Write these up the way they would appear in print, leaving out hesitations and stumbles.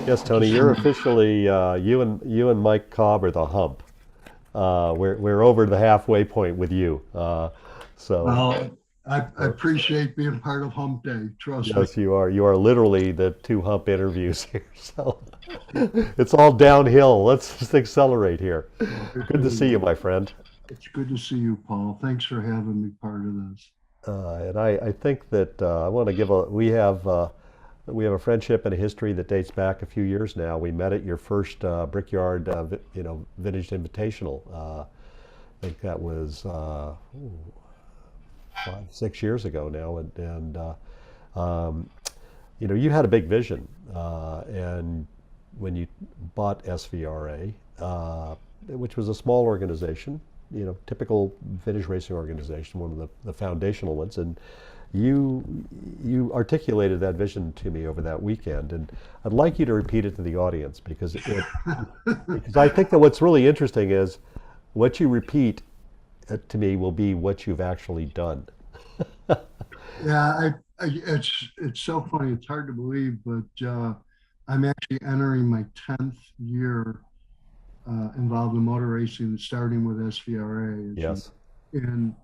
Yes, Tony, you're officially you and Mike Cobb are the hump. We're over the halfway point with you. So Well, I uh, appreciate being part of Hump Day. Trust me. yes, you are. You are literally the two hump interviews here. So it's all downhill. Let's just accelerate here. It Good to really see you, is. my friend. It's good to see you, Paul. Thanks for having me part of this. And I think that I want to give a we have a friendship and a history that dates back a few years now. We met at your first Brickyard Vintage Invitational. I think that was 5, 6 years ago now, um, you had a big vision, and when you bought SVRA, which was a small organization, typical vintage racing organization, one of the foundational ones, and you you articulated that vision to me over that weekend, and I'd like you to repeat it to the audience because I think that what's really interesting is what you repeat to me will be what you've actually done. Yeah, it's so funny. It's hard to believe, but I'm actually entering my 10th year involved in motor racing, starting with SVRA, as you Yes. and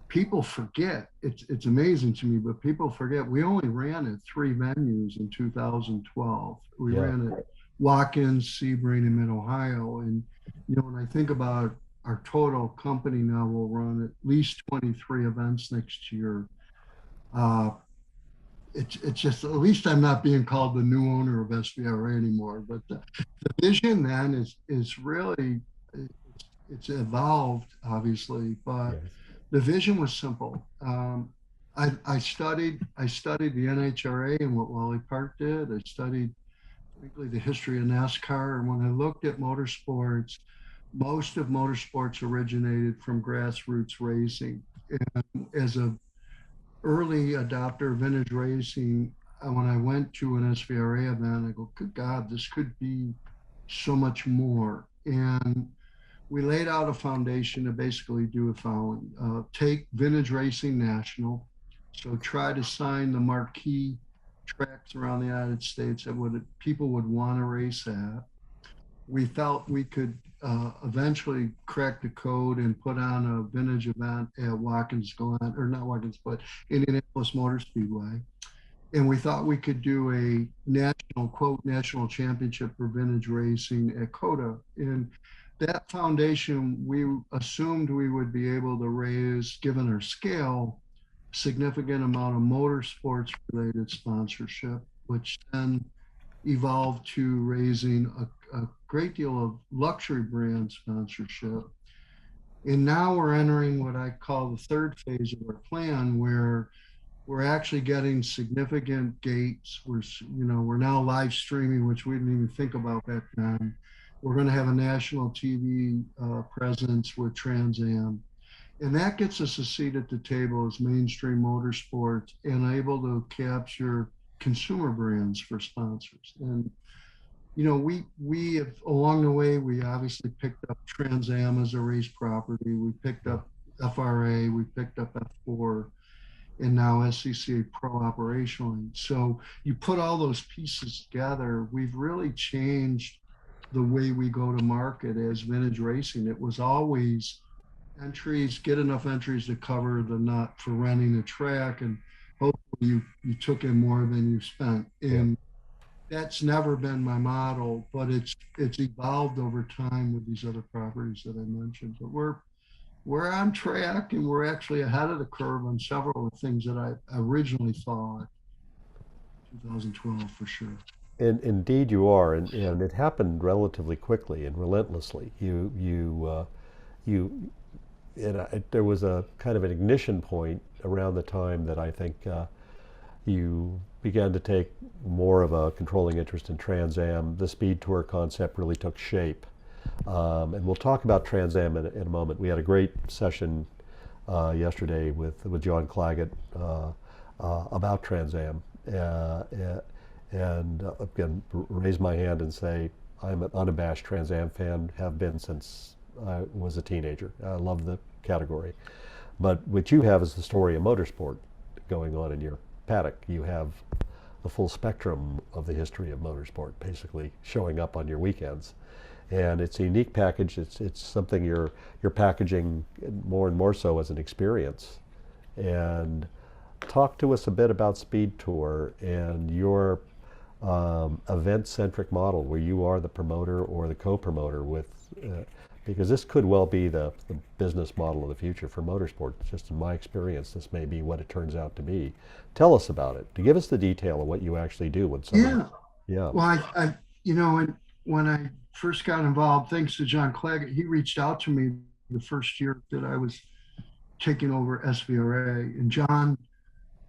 people forget. It's amazing to me, but people forget we only ran at three venues in 2012. We Yeah. ran at Watkins, Sebring, and Mid Ohio. And when I think about our total company now, we'll run at least 23 events next year. Uh, it's just at least I'm not being called the new owner of SVRA anymore. But the vision then is really it's evolved obviously, but Yes. the vision was simple. I studied the NHRA and what Wally Park did. I studied frankly the history of NASCAR, and when I looked at motorsports, most of motorsports originated from grassroots racing. And as a early adopter of vintage racing, when I went to an SVRA event, I go, "Good God, this could be so much more." And we laid out a foundation to basically do the following: take Vintage Racing National, so try to sign the marquee tracks around the United States that would people would want to race at. We felt we could eventually crack the code and put on a vintage event at Watkins Glen, or not Watkins, but Indianapolis Motor Speedway. And we thought we could do a national, quote, national championship for vintage racing at COTA. And that foundation, we assumed we would be able to raise, given our scale, significant amount of motorsports related sponsorship, which then evolved to raising a great deal of luxury brand sponsorship. And now we're entering what I call the third phase of our plan, where we're actually getting significant gates. We're now live streaming, which we didn't even think about back then. We're going to have a national TV presence with Trans Am, and that gets us a seat at the table as mainstream motorsports and able to capture consumer brands for sponsors. And we have, along the way, we obviously picked up Trans Am as a race property. We picked Yeah. up FRA. We picked up F4, and now SCCA Pro operationally. So you put all those pieces together, we've really changed the way we go to market as vintage racing. It was always entries, get enough entries to cover the nut for renting a track, and hopefully you took in more than you spent. Yeah. And that's never been my model, but it's evolved over time with these other properties that I mentioned. But we're on track, and we're actually ahead of the curve on several of the things that I originally thought 2012 for sure. And indeed you are, and it happened relatively quickly and relentlessly. You there was a kind of an ignition point around the time that I think you began to take more of a controlling interest in Trans Am. The Speed Tour concept really took shape. And we'll talk about Trans Am in a moment. We had a great session yesterday with John Claggett about Trans Am. And again, raise my hand and say I'm an unabashed Trans Am fan, have been since I was a teenager. I love the category. But what you have is the story of motorsport going on in your paddock. You have the full spectrum of the history of motorsport, basically showing up on your weekends. And it's a unique package. It's something you're packaging more and more so as an experience. And talk to us a bit about SpeedTour and your event-centric model, where you are the promoter or the co-promoter with, because this could well be the business model of the future for motorsport. Just in my experience, this may be what it turns out to be. Tell us about it. To give us the detail of what you actually do when somebody. Yeah. Yeah. Well, when I first got involved, thanks to John Claggett, he reached out to me the first year that I was taking over SVRA, and John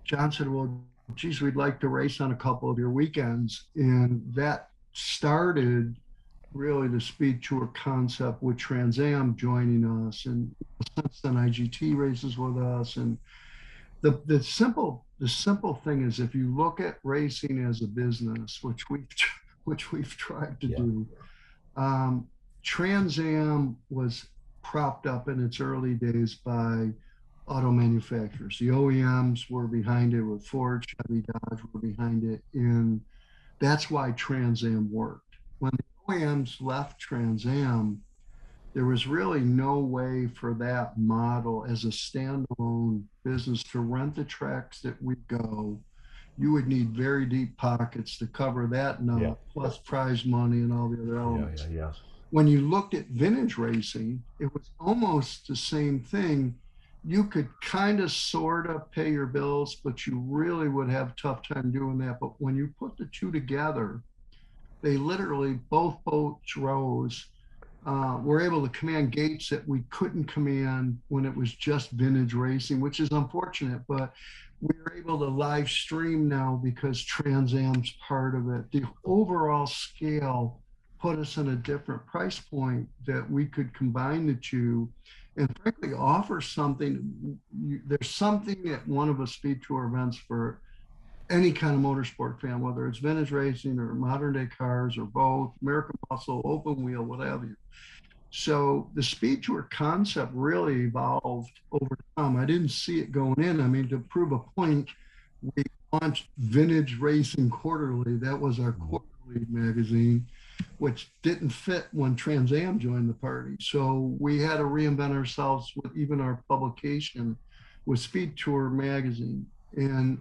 said, "Well, geez, we'd like to race on a couple of your weekends," and that started really the Speed Tour concept with Trans Am joining us, and since then IGT races with us. And the simple thing is, if you look at racing as a business, which we've tried to Yeah. do, Trans Am was propped up in its early days by auto manufacturers. The OEMs were behind it, with Ford, Chevy, Dodge were behind it, and that's why Trans Am worked. When the OEMs left Trans Am, there was really no way for that model as a standalone business to rent the tracks that we go. You would need very deep pockets to cover that nut, Yeah. plus prize money and all the other Yeah. elements. Yeah. Yeah. When you looked at vintage racing, it was almost the same thing. You could kind of sort of pay your bills, but you really would have a tough time doing that. But when you put the two together, they literally, both boats rose. We're able to command gates that we couldn't command when it was just vintage racing, which is unfortunate, but we're able to live stream now because Trans Am's part of it. The overall scale put us in a different price point that we could combine the two and frankly offer something. There's something at one of the Speed Tour events for any kind of motorsport fan, whether it's vintage racing or modern day cars or both, American muscle, open wheel, what have you. So the Speed Tour concept really evolved over time. I didn't see it going in. I mean, to prove a point, we launched Vintage Racing Quarterly. That was our quarterly magazine, which didn't fit when Trans Am joined the party. So we had to reinvent ourselves with even our publication with Speed Tour magazine. And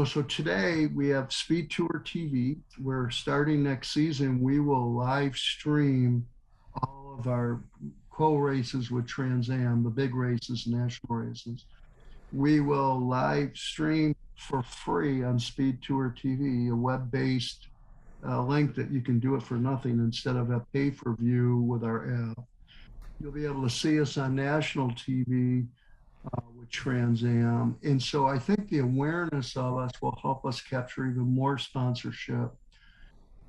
so today we have Speed Tour TV. We're starting next season. We will live stream all of our co-races with Trans Am, the big races, national races. We will live stream for free on Speed Tour TV, a web-based link that you can do it for nothing instead of a pay-per-view with our app. You'll be able to see us on national TV with Trans Am. And so I think the awareness of us will help us capture even more sponsorship.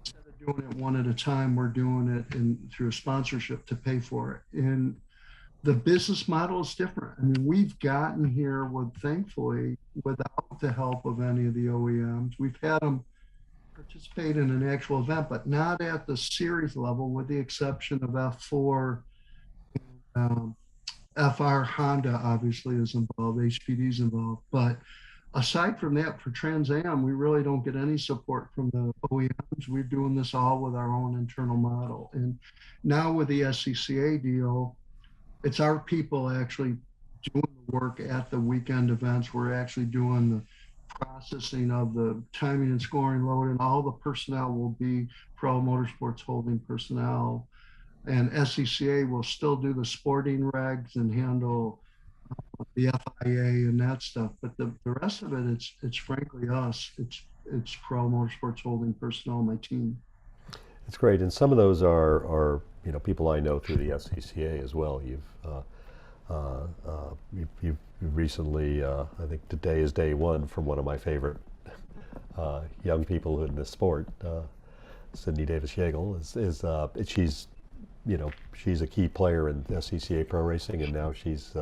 Instead of doing it one at a time, we're doing it through a sponsorship to pay for it. And the business model is different. I mean, we've gotten here thankfully, without the help of any of the OEMs. We've had them participate in an actual event, but not at the series level, with the exception of F4. FR Honda obviously is involved, HPD's involved, but aside from that, for Trans Am, we really don't get any support from the OEMs. We're doing this all with our own internal model. And now with the SCCA deal, it's our people actually doing the work at the weekend events. We're actually doing the processing of the timing and scoring load, and all the personnel will be Pro Motorsports Holding personnel. And SCCA will still do the sporting regs and handle the FIA and that stuff. But the rest of it, it's frankly us. It's Pro Motorsports Holding personnel, my team. It's great, and some of those are people I know through the SCCA as well. You've recently, I think today is day one from one of my favorite young people in this sport, Sydney Davis-Yeagle. She's a key player in SCCA Pro Racing, and now she's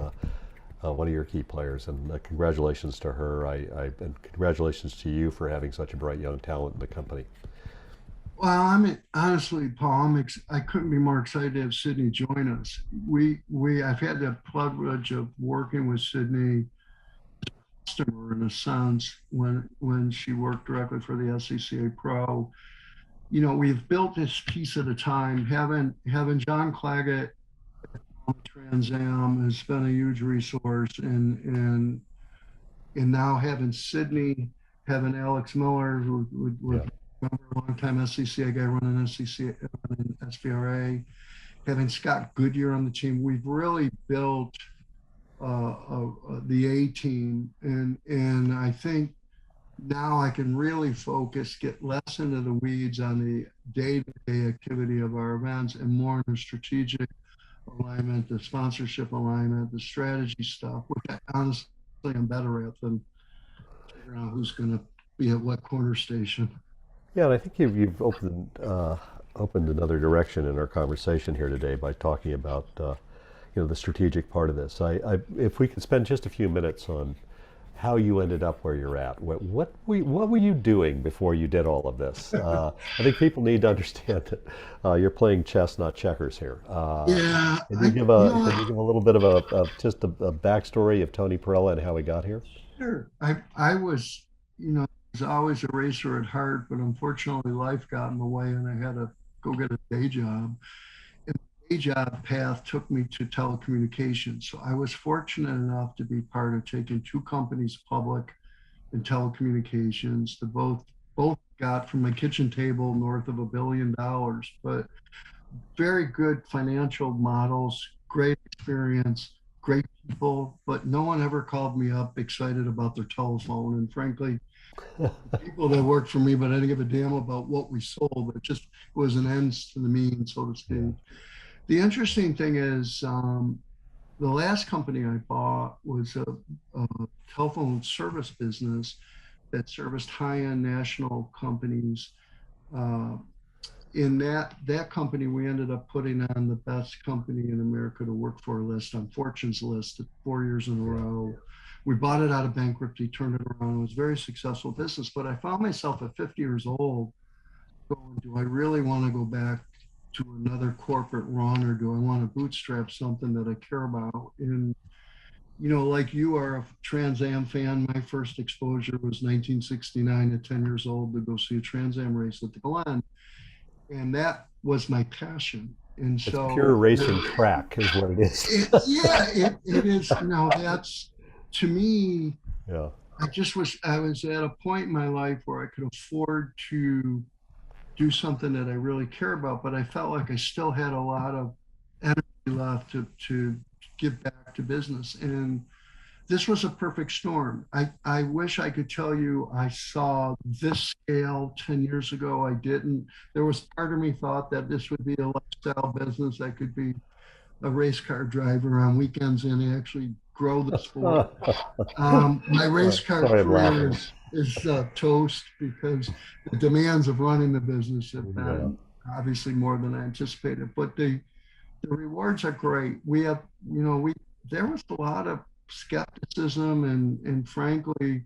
one of your key players. And congratulations to her. And congratulations to you for having such a bright young talent in the company. Well, honestly, Paul, I couldn't be more excited to have Sydney join us. I've had the privilege of working with Sydney customer in a sense when she worked directly for the SCCA Pro. You know, we've built this piece at a time. Having John Claggett on Trans Am has been a huge resource, and now having Sydney, having Alex Miller, who was Yeah. remember a long time SCCA guy running SCCA, running SVRA, having Scott Goodyear on the team, we've really built the A team, and I think now I can really focus, get less into the weeds on the day-to-day activity of our events and more in the strategic alignment, the sponsorship alignment, the strategy stuff, which I honestly am better at than figuring out who's going to be at what corner station. Yeah, and I think you've opened another direction in our conversation here today by talking about the strategic part of this. If we could spend just a few minutes on how you ended up where you're at. What were you doing before you did all of this? I think people need to understand that you're playing chess, not checkers here. Yeah, Can you give a little bit of just a backstory of Tony Perella and how he got here? sure. I was, I was always a racer at heart, but unfortunately life got in the way and I had to go get a day job. And the day job path took me to telecommunications. So I was fortunate enough to be part of taking two companies public in telecommunications. The both got from my kitchen table north of $1 billion, but very good financial models, great experience, great people, but no one ever called me up excited about their telephone. And frankly, people that worked for me, but I didn't give a damn about what we sold. It just was an ends to the means, so to speak. Yeah. The interesting thing is, the last company I bought was a telephone service business that serviced high-end national companies. Uh, in that company, we ended up putting on the best company in America to work for list on Fortune's list 4 years in a row. We bought it out of bankruptcy, turned it around. It was a very successful business, but I found myself at 50 years old going, do I really want to go back to another corporate run, or do I want to bootstrap something that I care about? And like you are a Trans Am fan, my first exposure was 1969 at 10 years old to go see a Trans Am race at the Glen, and that was my passion. And It's so, pure racing track, is what it is. it is. Now that's, to me, Yeah. I was at a point in my life where I could afford to do something that I really care about, but I felt like I still had a lot of energy left to give back to business. And this was a perfect storm. I wish I could tell you I saw this scale 10 years ago. I didn't. There was part of me thought that this would be a lifestyle business. I could be a race car driver on weekends and actually grow the sport. My race car Sorry, I'm career laughing. is toast because the demands of running the business have Yeah. been obviously more than I anticipated. But the rewards are great. We have, there was a lot of skepticism and frankly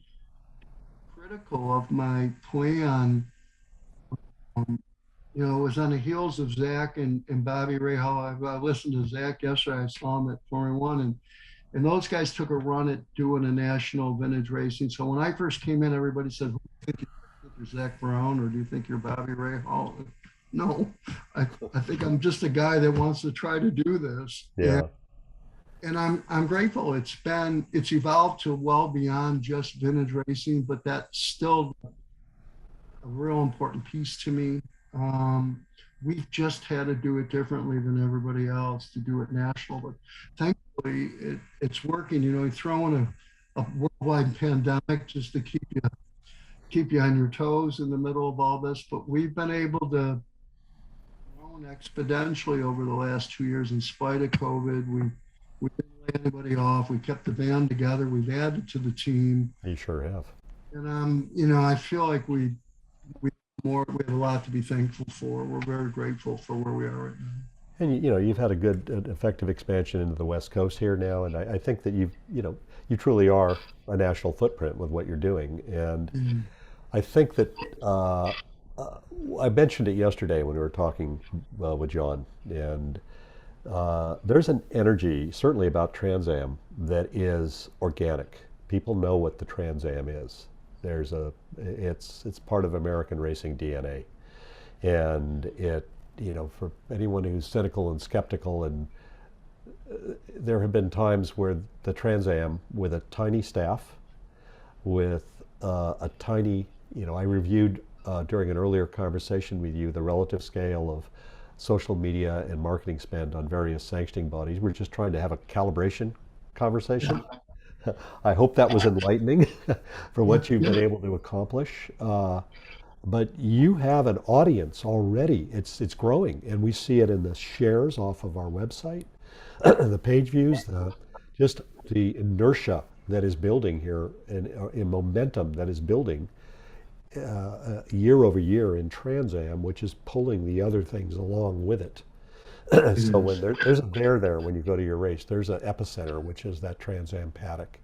critical of my plan. Um, it was on the heels of Zach and Bobby Ray Hall. I listened to Zach yesterday. I saw him at Formula One, and those guys took a run at doing a national vintage racing. So when I first came in, everybody said, "Who do you think you're Zach Brown, or do you think you're Bobby Ray Hall?" No, I think I'm just a guy that wants to try to do this. Yeah. And I'm grateful. It's evolved to well beyond just vintage racing, but that's still a real important piece to me. We've just had to do it differently than everybody else to do it national, but thankfully it's working. You throw in a worldwide pandemic just to keep you on your toes in the middle of all this, but we've been able to grow exponentially over the last 2 years in spite of COVID. We didn't lay anybody off. We kept the band together. We've added to the team, You sure have. and I feel like we have a lot to be thankful for. We're very grateful for where we are right now. And you've had a good, effective expansion into the West Coast here now, and I think that you truly are a national footprint with what you're doing. And I think that I mentioned it yesterday when we were talking with John, and there's an energy certainly about Trans Am that is organic. people know what the Trans Am is. It's part of American racing DNA, and for anyone who's cynical and skeptical, and there have been times where the Trans Am, with a tiny staff, with a tiny, I reviewed during an earlier conversation with you the relative scale of social media and marketing spend on various sanctioning bodies. We're just trying to have a calibration conversation. I hope that was enlightening for what you've been able to accomplish. But you have an audience already. It's growing, and we see it in the shares off of our website, the page views, just the inertia that is building here, and in momentum that is building year over year in Trans Am, which is pulling the other things along with it. So when there's a bear there when you go to your race, there's an epicenter, which is that Trans Am paddock.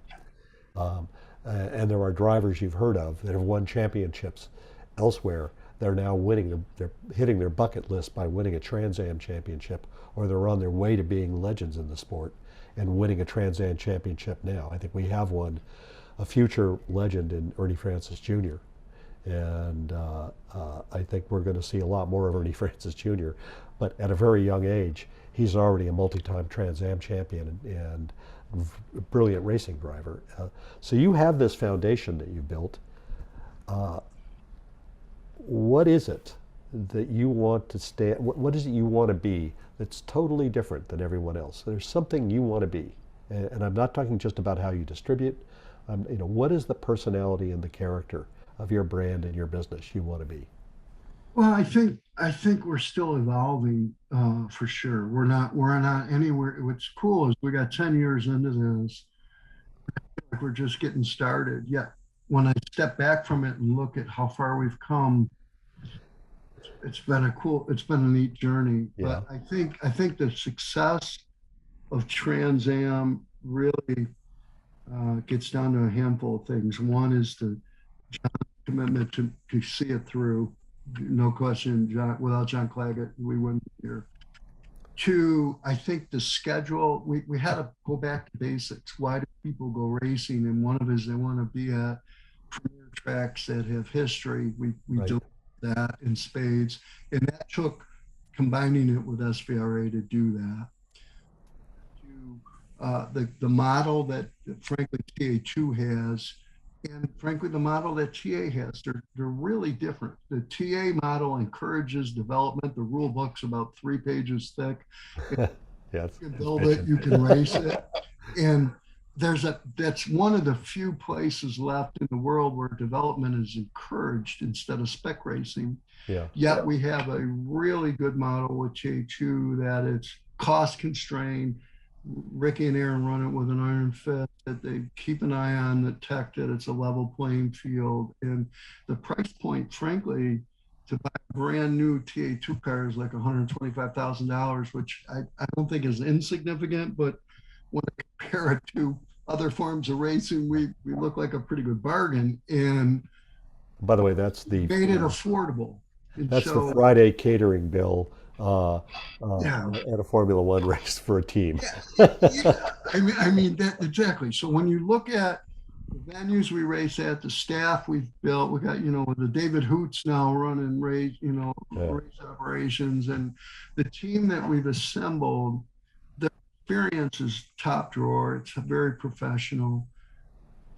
And there are drivers you've heard of that have won championships elsewhere. They're now winning, they're hitting their bucket list by winning a Trans Am championship, or they're on their way to being legends in the sport and winning a Trans Am championship now. I think we have one, a future legend in Ernie Francis Jr. And I think we're going to see a lot more of Ernie Francis Jr. But at a very young age, he's already a multi-time Trans Am champion and brilliant racing driver. So you have this foundation that you built. What is it that you want to stand? What is it you want to be that's totally different than everyone else? There's something you want to be, and I'm not talking just about how you distribute. What is the personality and the character of your brand and your business you want to be? Well, I think we're still evolving for sure. We're not anywhere. What's cool is we got 10 years into this. Like we're just getting started. Yet when I step back from it and look at how far we've come, it's been a neat journey. Yeah. But I think the success of Trans Am really gets down to a handful of things. One is the commitment to see it through. No question, John, without John Claggett, we wouldn't be here. Two, I think the schedule, we had to go back to basics. Why do people go racing? And one of it is they want to be at premier tracks that have history. We Right. delivered that in spades. And that took combining it with SVRA to do that. The model that frankly TA2 has, and frankly the model that TA has, they're really different. The TA model encourages development. The rule book's about 3 pages thick. Yes, You can build it, you can race it, and that's one of the few places left in the world where development is encouraged instead of spec racing. Yeah. Yet we have a really good model with TA2 that it's cost constrained. Ricky and Aaron run it with an iron fist, that they keep an eye on the tech, that it's a level playing field. And the price point, frankly, to buy a brand new TA2 car is like $125,000, which I don't think is insignificant, but when I compare it to other forms of racing, we look like a pretty good bargain. And by the way, that's the made it affordable. And that's so, the Friday catering bill yeah. at a Formula One race for a team. Yeah. I mean that exactly. So when you look at the venues we race at, the staff we've built, we got, the David Hoots now running race, race operations, and the team that we've assembled, the experience is top drawer. It's very professional.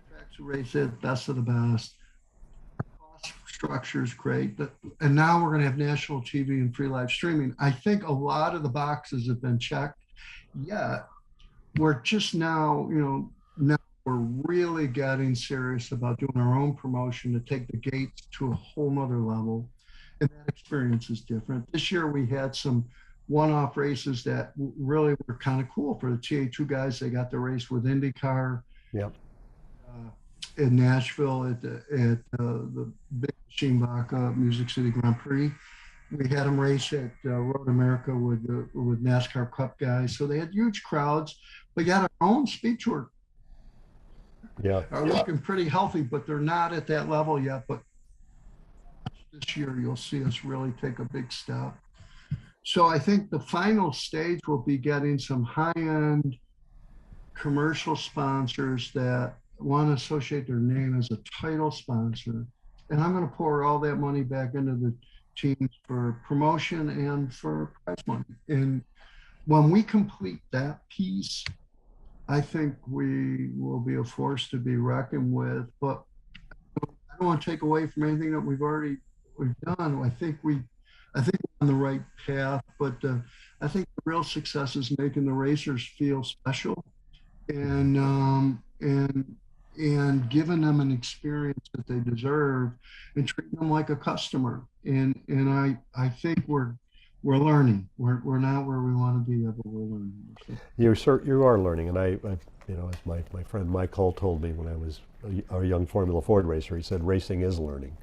Tracks we race at, best of the best. Structure is great, and now we're going to have national TV and free live streaming. I think a lot of the boxes have been checked. Yet we're just now we're really getting serious about doing our own promotion to take the gates to a whole nother level, and that experience is different. This year we had some one-off races that really were kind of cool for the TA2 guys. They got to race with IndyCar. Yep. In Nashville at the big Schienbach Music City Grand Prix. We had them race at Road America with NASCAR Cup guys. So they had huge crowds. We got our own SpeedTour. Yeah. Are looking pretty healthy, but they're not at that level yet. But this year you'll see us really take a big step. So I think the final stage will be getting some high-end commercial sponsors that want to associate their name as a title sponsor. And I'm going to pour all that money back into the teams for promotion and for prize money. And when we complete that piece, I think we will be a force to be reckoned with. But I don't want to take away from anything that we've done. I think we're on the right path. But I think the real success is making the racers feel special and giving them an experience that they deserve and treating them like a customer. And I think we're learning. We're not where we want to be, but we're learning. You are learning, and as my friend Mike Hull told me when I was a young Formula Ford racer, he said racing is learning,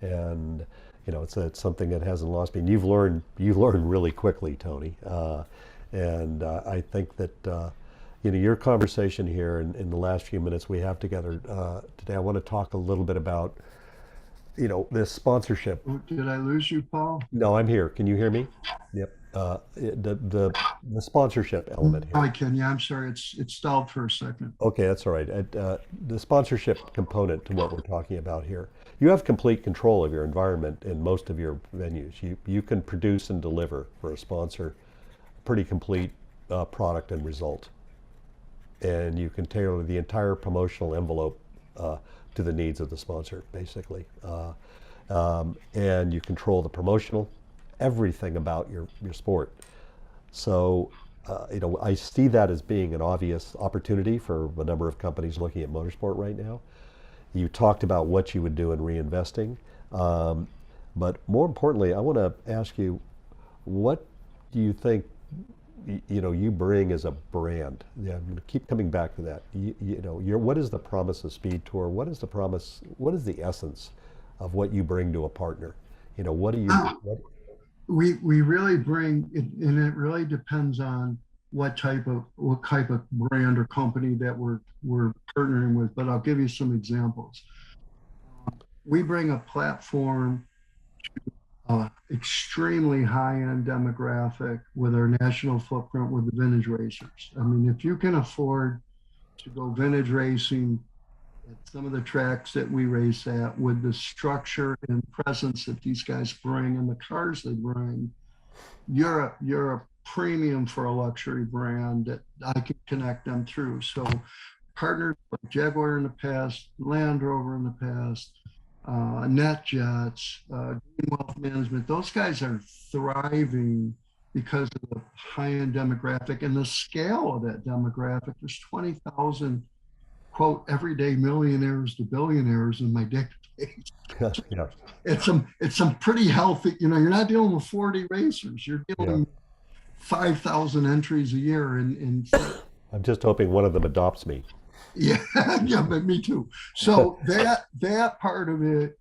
and it's something that hasn't lost me. And you've learned really quickly, Tony, and I think that your conversation here in the last few minutes we have together today, I want to talk a little bit about this sponsorship. Did I lose you, Paul? No, I'm here. Can you hear me? Yep. The sponsorship element here. I can. Yeah, I'm sorry. It stalled for a second. Okay, that's all right. The sponsorship component to what we're talking about here. You have complete control of your environment in most of your venues. You can produce and deliver for a sponsor a pretty complete product and result. And you can tailor the entire promotional envelope to the needs of the sponsor, basically. And you control the promotional, everything about your sport. So, I see that as being an obvious opportunity for a number of companies looking at motorsport right now. You talked about what you would do in reinvesting. But more importantly, I want to ask you, what do you think you bring as a brand? Yeah, I'm going to keep coming back to that. What is the promise of SpeedTour? What is the essence of what you bring to a partner? What do you? We really bring it, and it really depends on what type of brand or company that we're partnering with. But I'll give you some examples. We bring a platform to extremely high-end demographic with our national footprint with the vintage racers. I mean, if you can afford to go vintage racing at some of the tracks that we race at with the structure and presence that these guys bring and the cars they bring, you're a premium for a luxury brand that I can connect them through. So partners like Jaguar in the past, Land Rover in the past, NetJets, Green Wealth Management, those guys are thriving because of the high-end demographic and the scale of that demographic. There's 20,000, quote, everyday millionaires to billionaires in my database. Yeah. It's some pretty healthy, you're not dealing with 40 racers. You're dealing with 5,000 entries a year. And I'm just hoping one of them adopts me. Yeah, yeah, but me too. So that part of it,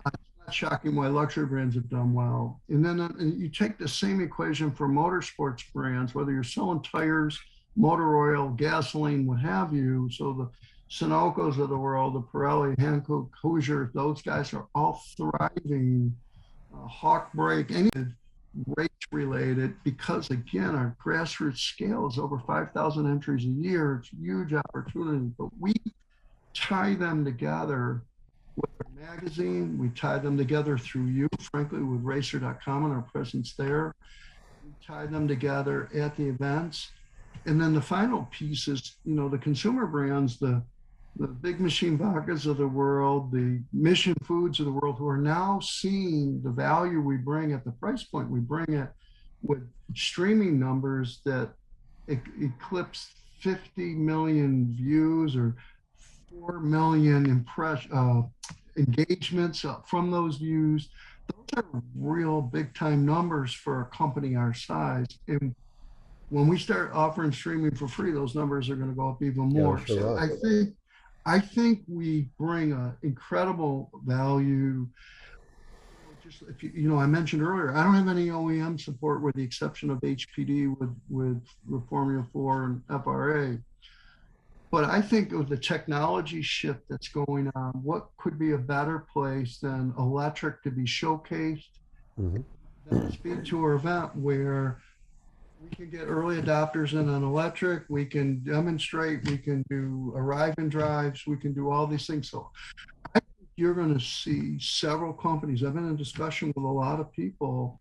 it's not shocking why luxury brands have done well. And then you take the same equation for motorsports brands, whether you're selling tires, motor oil, gasoline, what have you. So the Sunoco's of the world, the Pirelli, Hankook, Hoosier, those guys are all thriving. Hawk Brake, any race related, because again, our grassroots scale is over 5,000 entries a year. It's a huge opportunity, but we tie them together with our magazine. We tie them together through you, frankly, with racer.com and our presence there. We tie them together at the events. And then the final piece is, the consumer brands, the Big Machine Vodkas of the world, the Mission Foods of the world, who are now seeing the value we bring at the price point. We bring it with streaming numbers that eclipse 50 million views or 4 million engagements from those views. Those are real big time numbers for a company our size. And when we start offering streaming for free, those numbers are going to go up even more. Sure So I think we bring an incredible value. Just if I mentioned earlier, I don't have any OEM support with the exception of HPD with Formula 4 and FRA. But I think with the technology shift that's going on, what could be a better place than electric to be showcased than a SpeedTour event where We can get early adopters in on electric. We can demonstrate. We can do arrive and drives. We can do all these things. So I think you're going to see several companies. I've been in discussion with a lot of people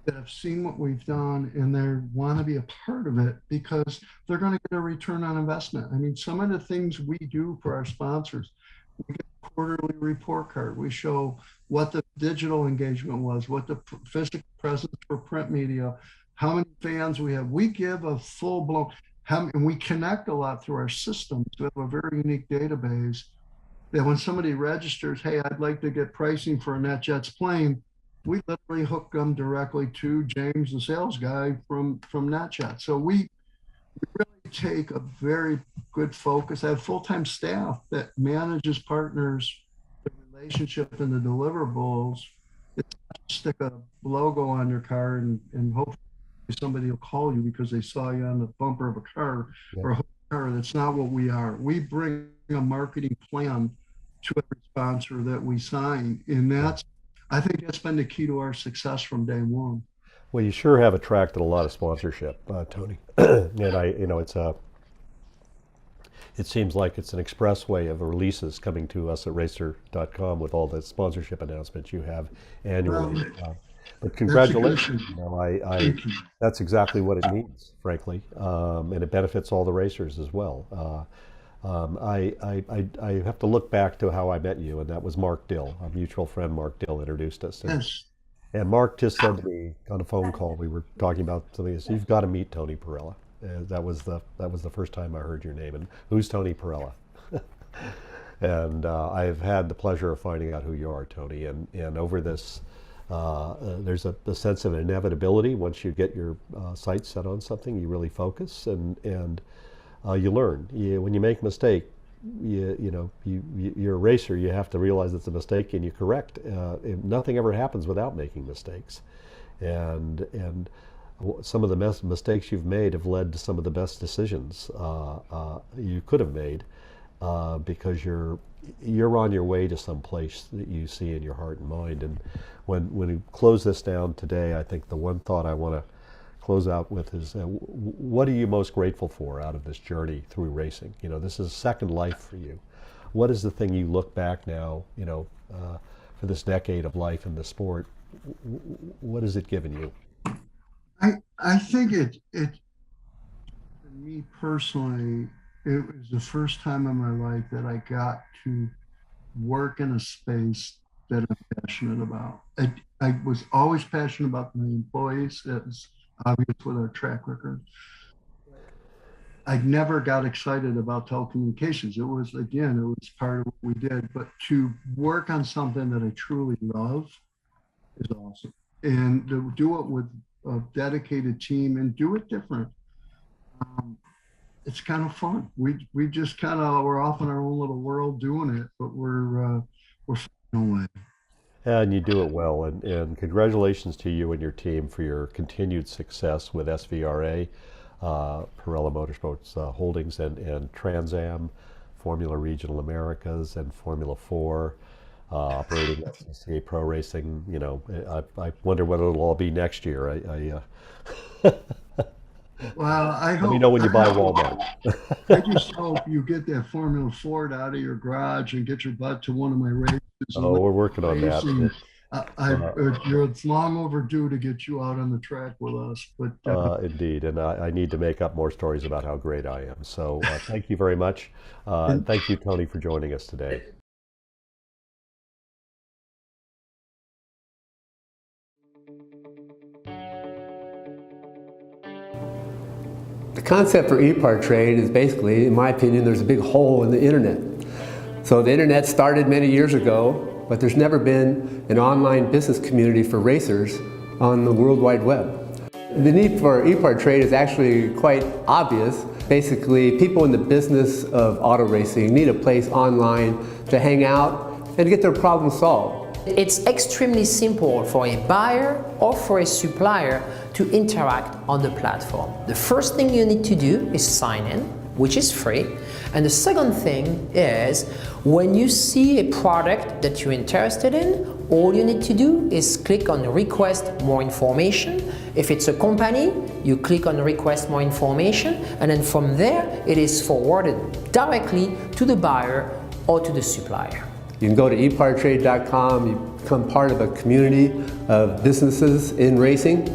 that have seen what we've done and they want to be a part of it because they're going to get a return on investment. I mean, some of the things we do for our sponsors, we get a quarterly report card. We show what the digital engagement was, what the physical presence for print media, how many fans we have. We give a full blown, and we connect a lot through our systems. We have a very unique database that when somebody registers, hey, I'd like to get pricing for a NetJets plane, we literally hook them directly to James, the sales guy from NetJets. So we really take a very good focus. I have full-time staff that manages partners, the relationship and the deliverables. It's not just stick a logo on your car and hopefully somebody will call you because they saw you on the bumper of a car or a car. That's not what we are. We bring a marketing plan to every sponsor that we sign, and I think that's been the key to our success from day one. Well, you sure have attracted a lot of sponsorship, Tony. And it seems like it's an expressway of releases coming to us at racer.com with all the sponsorship announcements you have annually. But congratulations, that's exactly what it needs, frankly, and it benefits all the racers as well. I have to look back to how I met you, and that was Mark Dill, our mutual friend Mark Dill introduced us. And Mark just said to me on a phone call, we were talking about something, he said, you've got to meet Tony Perella. That was the first time I heard your name. And who's Tony Perella? And I've had the pleasure of finding out who you are, Tony. And over this, there's a sense of inevitability. Once you get your sights set on something, you really focus and you learn. When you make a mistake, you're a racer. You have to realize it's a mistake and you correct. Nothing ever happens without making mistakes, and some of the mistakes you've made have led to some of the best decisions you could have made because you're on your way to some place that you see in your heart and mind. And when we close this down today, I think the one thought I want to close out with is what are you most grateful for out of this journey through racing? This is a second life for you. What is the thing you look back now, for this decade of life in the sport? What has it given you? I think it for me personally, it was the first time in my life that I got to work in a space that I'm passionate about. I was always passionate about my employees. That's obvious with our track record. I never got excited about telecommunications. It was part of what we did. But to work on something that I truly love is awesome. And to do it with a dedicated team and do it different, it's kind of fun. We just we're off in our own little world doing it, but we're finding a way. And you do it well, and congratulations to you and your team for your continued success with SVRA, Perella Motorsports Holdings, and Trans Am, Formula Regional Americas, and Formula 4, operating SCCA Pro Racing. I wonder what it'll all be next year. Well, I hope. Let me know when you buy Walmart. I just hope you get that Formula Ford out of your garage and get your butt to one of my races. Oh, we're working on that. It's long overdue to get you out on the track with us. But indeed, and I need to make up more stories about how great I am. So thank you very much. And thank you, Tony, for joining us today. The concept for EPARTRADE is basically, in my opinion, there's a big hole in the internet. So the internet started many years ago, but there's never been an online business community for racers on the World Wide Web. The need for EPARTRADE is actually quite obvious. Basically, people in the business of auto racing need a place online to hang out and get their problems solved. It's extremely simple for a buyer or for a supplier to interact on the platform. The first thing you need to do is sign in, which is free. And the second thing is, when you see a product that you're interested in, all you need to do is click on request more information, If it's a company, you click on request more information, and then from there it is forwarded directly to the buyer or to the supplier. You can go to EPARTRADE.com, you become part of a community of businesses in racing,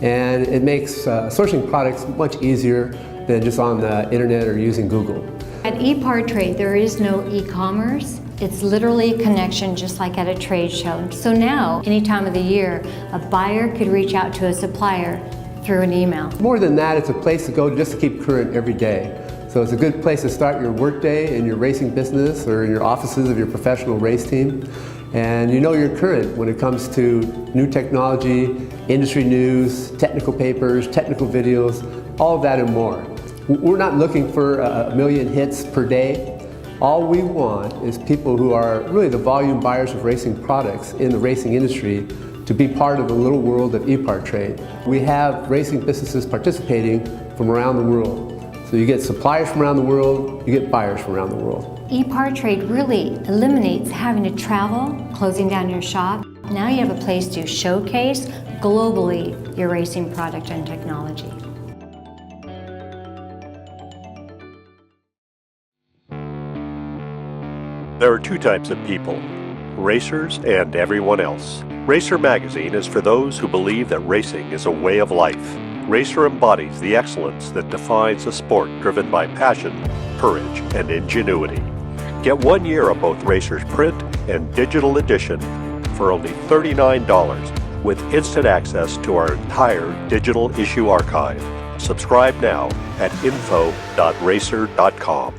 and it makes sourcing products much easier than just on the internet or using Google. At EPARTRADE, there is no e-commerce. It's literally a connection just like at a trade show. So now, any time of the year, a buyer could reach out to a supplier through an email. More than that, it's a place to go just to keep current every day. So it's a good place to start your workday in your racing business or in your offices of your professional race team. And you know you're current when it comes to new technology, industry news, technical papers, technical videos, all of that and more. We're not looking for a million hits per day. All we want is people who are really the volume buyers of racing products in the racing industry to be part of the little world of EPARTRADE. We have racing businesses participating from around the world. So you get suppliers from around the world, you get buyers from around the world. EPARTRADE really eliminates having to travel, closing down your shop. Now you have a place to showcase globally your racing product and technology. There are two types of people, racers and everyone else. Racer Magazine is for those who believe that racing is a way of life. Racer embodies the excellence that defines a sport driven by passion, courage, and ingenuity. Get 1 year of both Racer's print and digital edition for only $39 with instant access to our entire digital issue archive. Subscribe now at info.racer.com.